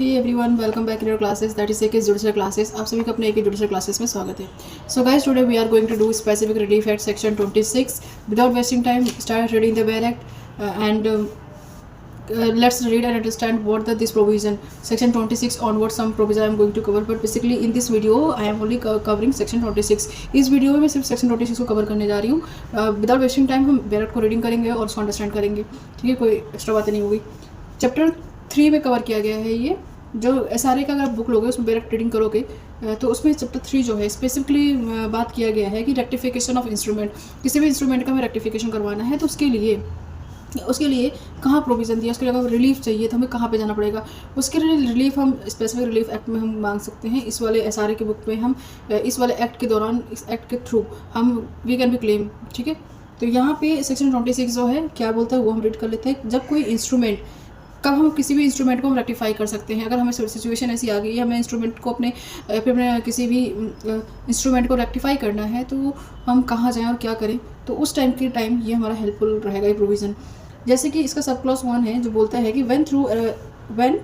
Hey everyone, welcome back in your classes that is एकेस judicial classes. आप सभी का अपने एकेस जुडिशियल क्लासेस में स्वागत है। So guys, today we are going to do specific relief act section 26। Without wasting time, start reading the bare act and let's read and understand what this provision section 26 onward some provision I am going to cover, but basically in this video I am only covering section 26। इस video में मैं सिर्फ section 26 को cover करने जा रही हूँ। Without wasting time हम बेरट को रीडिंग करेंगे और उसको अंडरस्टैंड करेंगे, ठीक है। कोई एक्स्ट्रा बातें नहीं होगी। चैप्टर 3 में कवर किया गया है ये जो SRA का अगर आप बुक लोगे उसमें डायरेक्ट रीडिंग करोगे तो उसमें चैप्टर 3 जो है स्पेसिफिकली बात किया गया है कि रेक्टिफिकेशन ऑफ इंस्ट्रूमेंट, किसी भी इंस्ट्रूमेंट का हमें रेक्टिफिकेशन करवाना है तो उसके लिए कहाँ प्रोविज़न दिया, उसके लिए अगर रिलीफ चाहिए तो हमें कहाँ पे जाना पड़ेगा। उसके लिए रिलीफ हम स्पेसिफिक रिलीफ एक्ट में हम मांग सकते हैं। इस वाले SRA की बुक में हम इस वाले एक्ट के दौरान, इस एक्ट के थ्रू हम वी कैन बी क्लेम, ठीक है। तो यहाँ पे सेक्शन 26 जो है क्या बोलता है वो हम रीड कर लेते हैं। जब कोई इंस्ट्रूमेंट, कब हम किसी भी इंस्ट्रूमेंट को हम रेक्टिफाई कर सकते हैं, अगर हमें सिचुएशन ऐसी आ गई है हमें इंस्ट्रूमेंट को अपने किसी भी इंस्ट्रूमेंट को रेक्टिफाई करना है तो हम कहाँ जाएं और क्या करें, तो उस टाइम ये हमारा हेल्पफुल रहेगा ये प्रोविज़न। जैसे कि इसका सब क्लॉज 1 है जो बोलता है कि व्हेन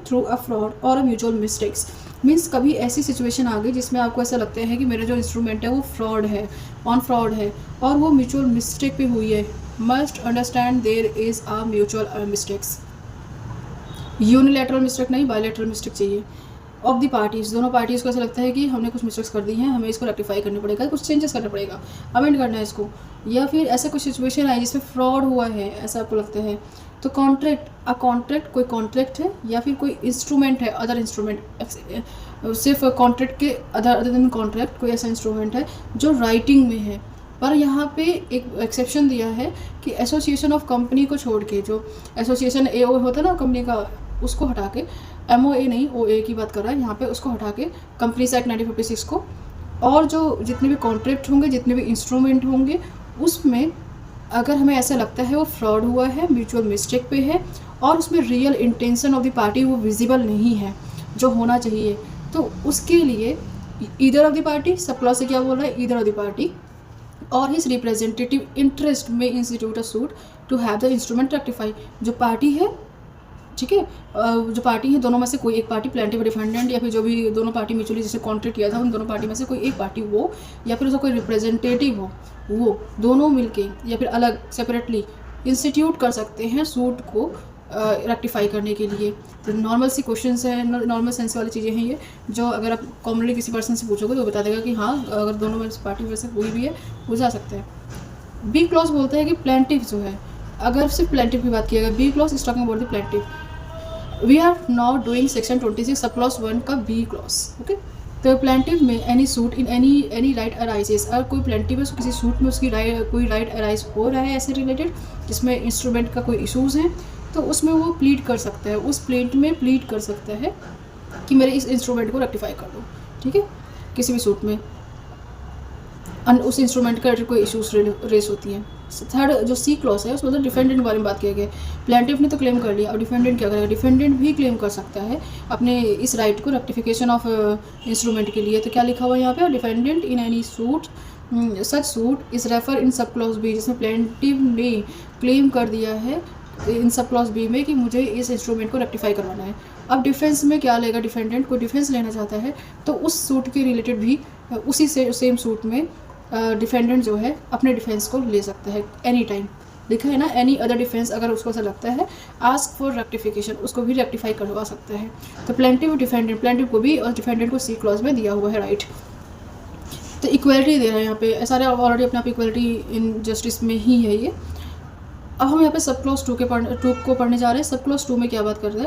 थ्रू अ फ्रॉड और अ म्यूचुअल मिस्टेक्स, मीन्स कभी ऐसी सिचुएशन आ गई जिसमें आपको ऐसा लगता है कि मेरा जो इंस्ट्रूमेंट है वो फ्रॉड है और वो म्यूचुअल मिस्टेक पे हुई है। Must understand there is a mutual mistakes, unilateral mistake नहीं, बायलैटरल मिस्टेक चाहिए। ऑफ द पार्टीज़, दोनों पार्टीज़ को ऐसा लगता है कि हमने कुछ मिस्टेक्स कर दी हैं, हमें इसको रेक्टिफाई करना पड़ेगा, कुछ चेंजेस करना पड़ेगा, अमेंड करना है इसको, या फिर ऐसा कुछ सिचुएशन आई जिसमें फ्रॉड हुआ है ऐसा आपको लगता है तो कॉन्ट्रैक्ट कोई कॉन्ट्रैक्ट है या फिर कोई इंस्ट्रूमेंट है, अदर इंस्ट्रूमेंट, सिर्फ कॉन्ट्रैक्ट के अदर देन कॉन्ट्रैक्ट कोई ऐसा इंस्ट्रूमेंट है जो राइटिंग में है। पर यहाँ पे एक एक्सेप्शन दिया है कि एसोसिएशन ऑफ कंपनी को छोड़ के, जो एसोसिएशन AO होता है ना कंपनी का, उसको हटा के, MOA नहीं OA की बात कर रहा है यहाँ पे, उसको हटा के कंपनीज एक्ट 1956 को, और जो जितने भी कॉन्ट्रैक्ट होंगे, जितने भी इंस्ट्रूमेंट होंगे, उसमें अगर हमें ऐसा लगता है वो फ्रॉड हुआ है, म्यूचुअल मिस्टेक पे है और उसमें real intention of the party वो विजिबल नहीं है जो होना चाहिए, तो उसके लिए either of the party, sub clause से क्या बोल रहा है, ईदर ऑफ द पार्टी और हिज रिप्रेजेंटेटिव इंटरेस्ट में institute a suit to have the instrument rectify. जो पार्टी है, ठीक है, जो पार्टी है दोनों में से कोई एक पार्टी, प्लेंटिफ डिफेंडेंट या फिर जो भी दोनों पार्टी म्यूचुअली जिससे कॉन्ट्रैक्ट किया था उन दोनों पार्टी में से कोई एक पार्टी वो, या फिर उसका कोई रिप्रेजेंटेटिव हो, वो दोनों मिलके या फिर अलग सेपरेटली इंस्टीट्यूट कर सकते हैं सूट को रेक्टिफाई करने के लिए। तो नॉर्मल सी क्वेश्चंस है, नॉर्मल सेंस वाली चीज़ें हैं ये, जो अगर आप कॉमनली किसी पर्सन से पूछोगे तो बता देगा कि हाँ अगर दोनों में पार्टी में से कोई भी है वो जा सकता है। बी क्लॉज बोलता है कि प्लेंटिफ जो है, अगर सिर्फ प्लेंटिफ की बात की गई, B clause is talking about the plaintiff. We are now doing section 26 sub clause 1 का बी क्लॉज, ओके। तो प्लेंटिव में any suit in any right arises, अगर कोई प्लेंटिव है किसी सूट में उसकी कोई राइट अराइज हो रहा है ऐसे रिलेटेड जिसमें इंस्ट्रूमेंट का कोई इशूज़ हैं, तो उसमें वो प्लीड कर सकता है, उस प्लेट में प्लीड कर सकता है कि मेरे इस इंस्ट्रूमेंट को रेक्टिफाई कर दो, ठीक है। किसी भी सूट में उस इंस्ट्रूमेंट का कोई इशूज़ रेस होती हैं। थर्ड जो सी क्लॉज है उसमें मतलब डिफेंडेंट के बारे में बात किया गया। प्लेंटिफ ने तो क्लेम कर लिया, और डिफेंडेंट क्या करेगा, डिफेंडेंट भी क्लेम कर सकता है अपने इस राइट को रेक्टिफिकेशन ऑफ इंस्ट्रूमेंट के लिए। तो क्या लिखा हुआ है यहाँ पे, defendant in any suit such suit is refer in sub clause B, जिसमें प्लेंटिफ ने क्लेम कर दिया है इन सब क्लॉज बी में कि मुझे इस इंस्ट्रूमेंट को रेक्टिफाई करवाना है। अब डिफेंस में क्या लेगा, डिफेंडेंट को डिफेंस लेना चाहता है तो उस सूट के रिलेटेड भी उसी से सेम सूट में डिफेंडेंट जो है अपने डिफेंस को ले सकता है एनी टाइम। लिखा है ना, एनी अदर डिफेंस, अगर उसको ऐसा लगता है आस्क फॉर रेक्टिफिकेशन, उसको भी रेक्टिफाई करवा सकता है। तो प्लेंटिव डिफेंडेंट, प्लेंटिव को भी और डिफेंडेंट को सी क्लॉज में दिया हुआ है राइट। तो इक्वलिटी दे रहा है यहाँ पे, SRA ऑलरेडी अपने आप इक्वलिटी इन जस्टिस में ही है ये। अब हम यहाँ पे सब क्लॉज 2 को पढ़ने जा रहे हैं। सब क्लॉज 2 में क्या बात कर रहे हैं,